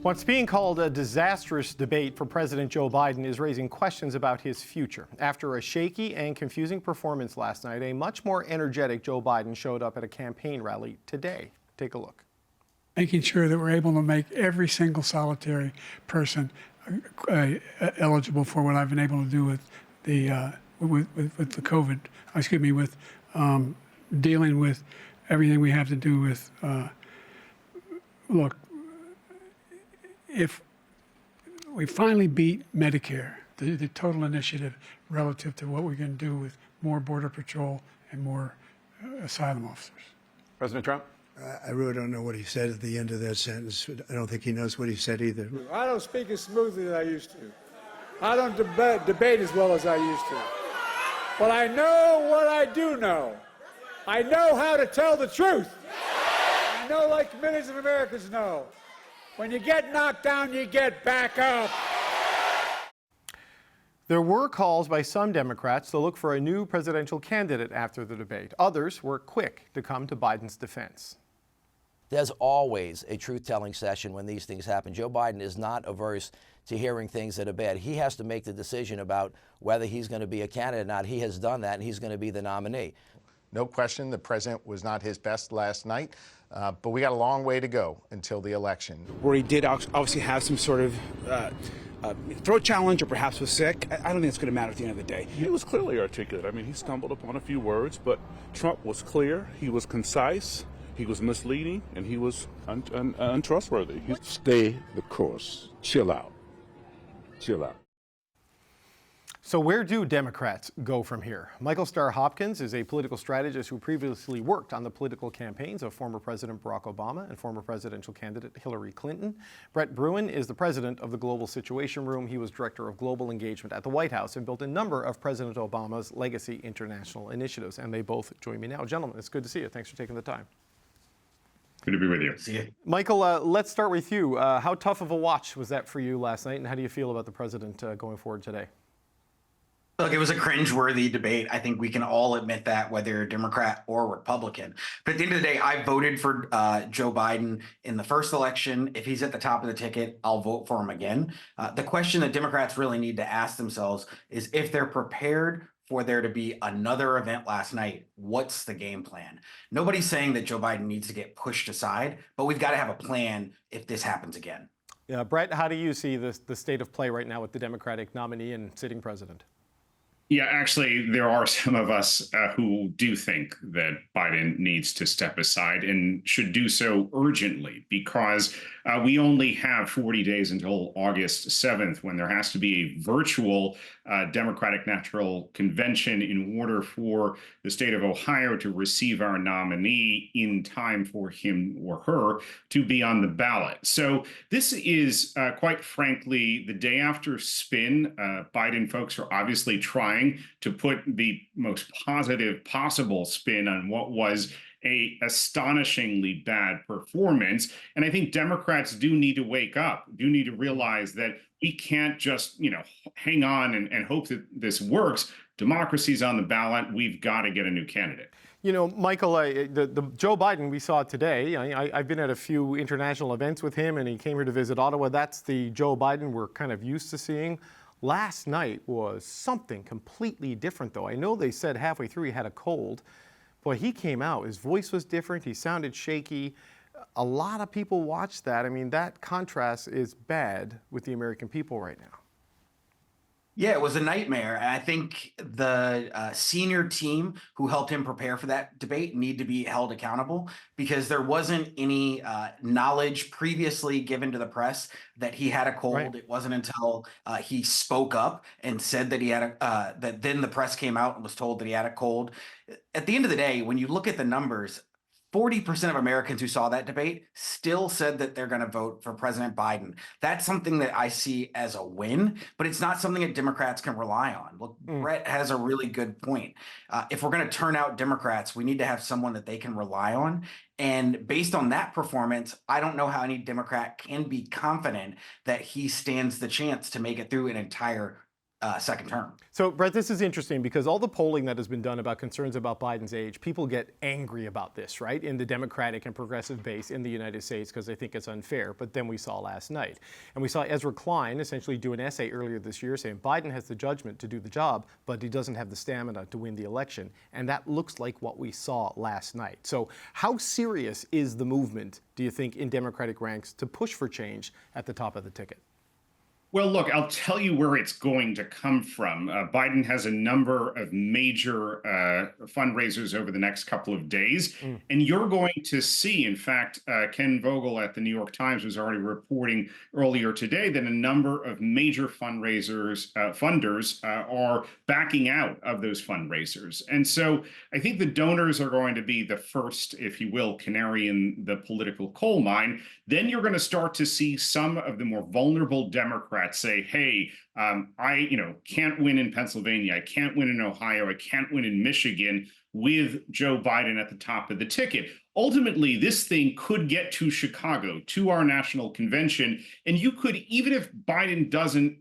What's being called a disastrous debate for President Joe Biden is raising questions about his future. After a shaky and confusing performance last night, a much more energetic Joe Biden showed up at a campaign rally today. Take a look. Making sure that we're able to make every single solitary person eligible for what I've been able to do with the COVID. With dealing with everything we have to do with. Look, if we finally beat Medicare, the total initiative relative to what we're going to do with more Border Patrol and more asylum officers. President Trump? I really don't know what he said at the end of that sentence. I don't think he knows what he said either. I don't speak as smoothly as I used to. I don't debate as well as I used to. But I know what I do know. I know how to tell the truth. I know, like millions of Americans know, when you get knocked down, you get back up. There were calls by some Democrats to look for a new presidential candidate after the debate. Others were quick to come to Biden's defense. There's always a truth-telling session when these things happen. Joe Biden is not averse to hearing things that are bad. He has to make the decision about whether he's going to be a candidate or not. He has done that, and he's going to be the nominee. No question the president was not his best last night, but we got a long way to go until the election. Where he did obviously have some sort of throat challenge or perhaps was sick, I don't think it's going to matter at the end of the day. He was clearly articulate. I mean, he stumbled upon a few words, but Trump was clear, he was concise, he was misleading, and he was untrustworthy. Stay the course. Chill out. Chill out. So where do Democrats go from here? Michael Starr Hopkins is a political strategist who previously worked on the political campaigns of former President Barack Obama and former presidential candidate Hillary Clinton. Bruen is the president of the Global Situation Room. He was director of global engagement at the White House and built a number of President Obama's legacy international initiatives. And they both join me now. Gentlemen, it's good to see you. Thanks for taking the time. Good to be with you. See you. Michael, let's start with you. How tough of a watch was that for you last night, and how do you feel about the president going forward today? Look, it was a cringeworthy debate. I think we can all admit that, whether you're Democrat or Republican. But at the end of the day, I voted for Joe Biden in the first election. If he's at the top of the ticket, I'll vote for him again. The question that Democrats really need to ask themselves is if they're prepared for there to be another event last night, what's the game plan? Nobody's saying that Joe Biden needs to get pushed aside, but we've got to have a plan if this happens again. Yeah, Brett, how do you see the state of play right now with the Democratic nominee and sitting president? Yeah, actually, there are some of us who do think that Biden needs to step aside and should do so urgently, because we only have 40 days until August 7th, when there has to be a virtual Democratic National Convention in order for the state of Ohio to receive our nominee in time for him or her to be on the ballot. So this is, quite frankly, the day after spin. Biden folks are obviously trying to put the most positive possible spin on what was a astonishingly bad performance. And I think Democrats do need to wake up, do need to realize that we can't just, hang on and hope that this works. Democracy's on the ballot. We've got to get a new candidate. Michael, the Joe Biden we saw today, I've been at a few international events with him, and he came here to visit Ottawa. That's the Joe Biden we're kind of used to seeing. Last night was something completely different, though. I know they said halfway through he had a cold. Boy, he came out. His voice was different. He sounded shaky. A lot of people watched that. I mean, that contrast is bad with the American people right now. Yeah, it was a nightmare. And I think the senior team who helped him prepare for that debate need to be held accountable, because there wasn't any knowledge previously given to the press that he had a cold. Right. It wasn't until he spoke up and said that he had that then the press came out and was told that he had a cold. At the end of the day, when you look at the numbers, 40% of Americans who saw that debate still said that they're going to vote for President Biden. That's something that I see as a win, but it's not something that Democrats can rely on. Look, Brett has a really good point. If we're going to turn out Democrats, we need to have someone that they can rely on. And based on that performance, I don't know how any Democrat can be confident that he stands the chance to make it through an entire second term. So, Brett, this is interesting because all the polling that has been done about concerns about Biden's age, people get angry about this, right, in the Democratic and progressive base in the United States because they think it's unfair. But then we saw last night. And we saw Ezra Klein essentially do an essay earlier this year saying Biden has the judgment to do the job, but he doesn't have the stamina to win the election. And that looks like what we saw last night. So how serious is the movement, do you think, in Democratic ranks to push for change at the top of the ticket? Well, look, I'll tell you where it's going to come from. Biden has a number of major fundraisers over the next couple of days, and you're going to see, in fact, Ken Vogel at the New York Times was already reporting earlier today that a number of major fundraisers, funders are backing out of those fundraisers. And so I think the donors are going to be the first, if you will, canary in the political coal mine. Then you're going to start to see some of the more vulnerable Democrats say, hey, I can't win in Pennsylvania, I can't win in Ohio, I can't win in Michigan with Joe Biden at the top of the ticket. Ultimately, this thing could get to Chicago, to our national convention, and you could, even if Biden doesn't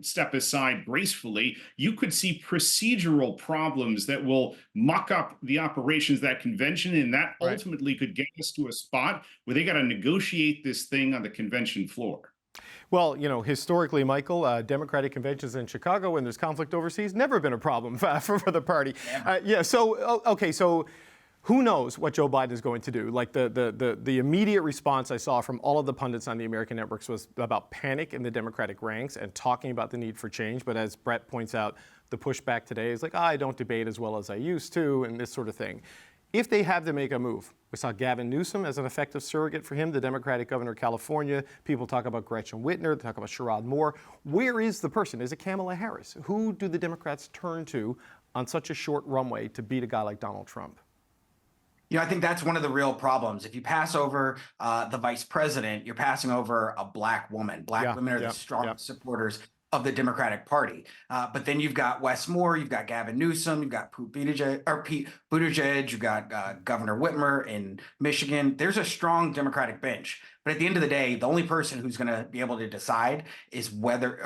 step aside gracefully, you could see procedural problems that will muck up the operations of that convention, and that ultimately could get us to a spot where they got to negotiate this thing on the convention floor. Well, historically, Michael, Democratic conventions in Chicago when there's conflict overseas, never been a problem for the party. So who knows what Joe Biden is going to do? Like the immediate response I saw from all of the pundits on the American networks was about panic in the Democratic ranks and talking about the need for change. But as Brett points out, the pushback today is like, I don't debate as well as I used to, and this sort of thing. If they have to make a move, we saw Gavin Newsom as an effective surrogate for him, the Democratic governor of California. People talk about Gretchen Whitmer, they talk about Sherrod Moore. Where is the person? Is it Kamala Harris? Who do the Democrats turn to on such a short runway to beat a guy like Donald Trump? I think that's one of the real problems. If you pass over the vice president, you're passing over a black woman. Black women are the strongest supporters of the Democratic Party. But then you've got Wes Moore, you've got Gavin Newsom, you've got Pete Buttigieg, you've got Governor Whitmer in Michigan. There's a strong Democratic bench. But at the end of the day, the only person who's going to be able to decide is whether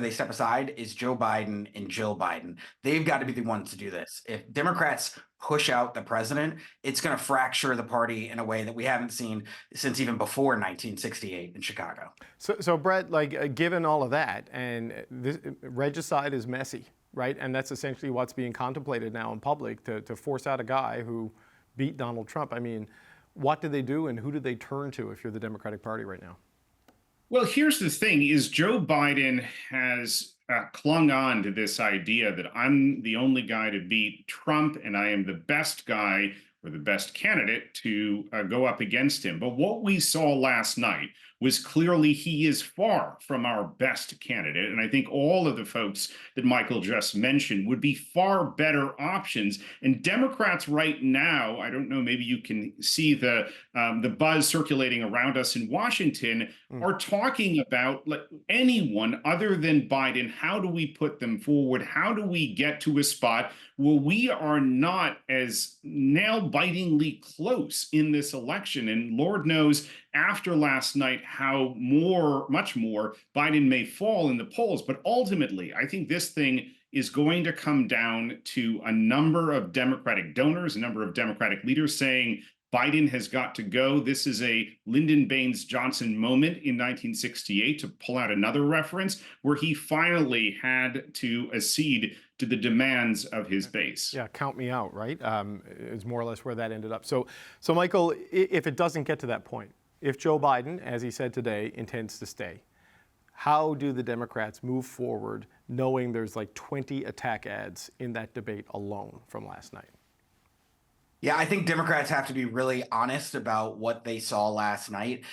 they step aside is Joe Biden and Jill Biden. They've got to be the ones to do this. If Democrats push out the president, it's going to fracture the party in a way that we haven't seen since even before 1968 in Chicago. So Brett, given all of that, and this regicide is messy, right? And that's essentially what's being contemplated now in public to force out a guy who beat Donald Trump. I mean, what do they do and who do they turn to if you're the Democratic Party right now? Well, here's the thing, is Joe Biden has clung on to this idea that I'm the only guy to beat Trump and I am the best guy or the best candidate to go up against him. But what we saw last night was clearly he is far from our best candidate. And I think all of the folks that Michael just mentioned would be far better options. And Democrats right now, I don't know, maybe you can see the buzz circulating around us in Washington, are talking about anyone other than Biden. How do we put them forward? How do we get to a spot where we are not as nail-bitingly close in this election? And Lord knows after last night how much more Biden may fall in the polls. But ultimately, I think this thing is going to come down to a number of Democratic donors, a number of Democratic leaders saying Biden has got to go. This is a Lyndon Baines Johnson moment in 1968, to pull out another reference, where he finally had to accede to the demands of his base. Yeah, count me out, right? Is more or less where that ended up. So Michael, if it doesn't get to that point, if Joe Biden, as he said today, intends to stay, how do the Democrats move forward knowing there's like 20 attack ads in that debate alone from last night? Yeah, I think Democrats have to be really honest about what they saw last night.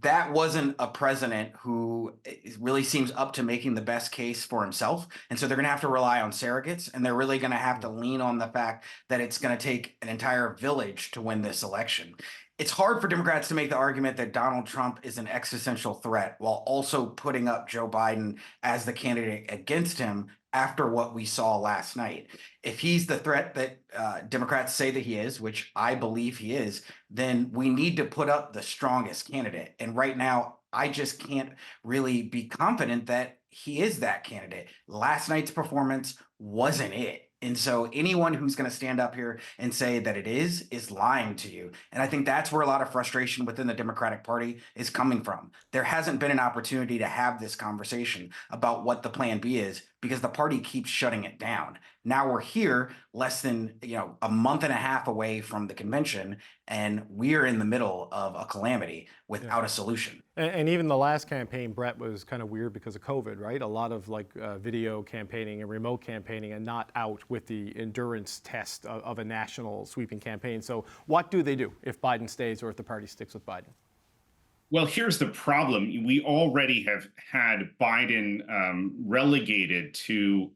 That wasn't a president who really seems up to making the best case for himself. And so they're going to have to rely on surrogates, and they're really going to have to lean on the fact that it's going to take an entire village to win this election. It's hard for Democrats to make the argument that Donald Trump is an existential threat while also putting up Joe Biden as the candidate against him after what we saw last night. If he's the threat that Democrats say that he is, which I believe he is, then we need to put up the strongest candidate. And right now, I just can't really be confident that he is that candidate. Last night's performance wasn't it. And so anyone who's going to stand up here and say that it is lying to you. And I think that's where a lot of frustration within the Democratic Party is coming from. There hasn't been an opportunity to have this conversation about what the plan B is because the party keeps shutting it down. Now we're here less than a month and a half away from the convention, and we're in the middle of a calamity without a solution. And even the last campaign, Brett, was kind of weird because of COVID, right? A lot of video campaigning and remote campaigning and not out with the endurance test of a national sweeping campaign. So what do they do if Biden stays or if the party sticks with Biden? Well, here's the problem. We already have had Biden relegated to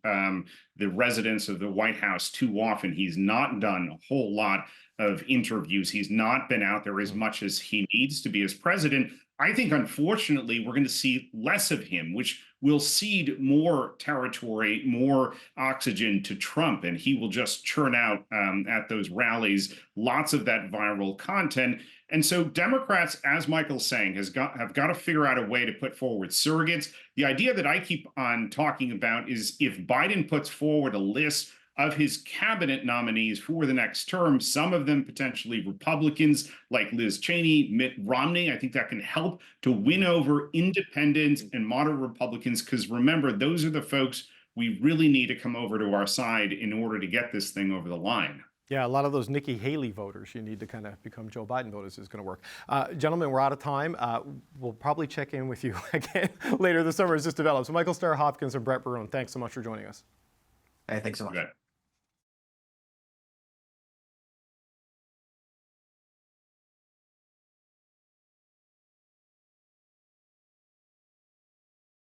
the residence of the White House too often. He's not done a whole lot of interviews. He's not been out there as much as he needs to be as president. I think, unfortunately, we're going to see less of him, which will cede more territory, more oxygen to Trump, and he will just churn out at those rallies lots of that viral content. And so Democrats, as Michael's saying, have got to figure out a way to put forward surrogates. The idea that I keep on talking about is if Biden puts forward a list of his cabinet nominees for the next term, some of them potentially Republicans like Liz Cheney, Mitt Romney. I think that can help to win over independents and moderate Republicans, because remember, those are the folks we really need to come over to our side in order to get this thing over the line. Yeah, a lot of those Nikki Haley voters you need to kind of become Joe Biden voters is going to work. Gentlemen, we're out of time. We'll probably check in with you again later this summer as this develops. Michael Starr, Hopkins, and Brett Bruen, thanks so much for joining us. Hey, thanks so much.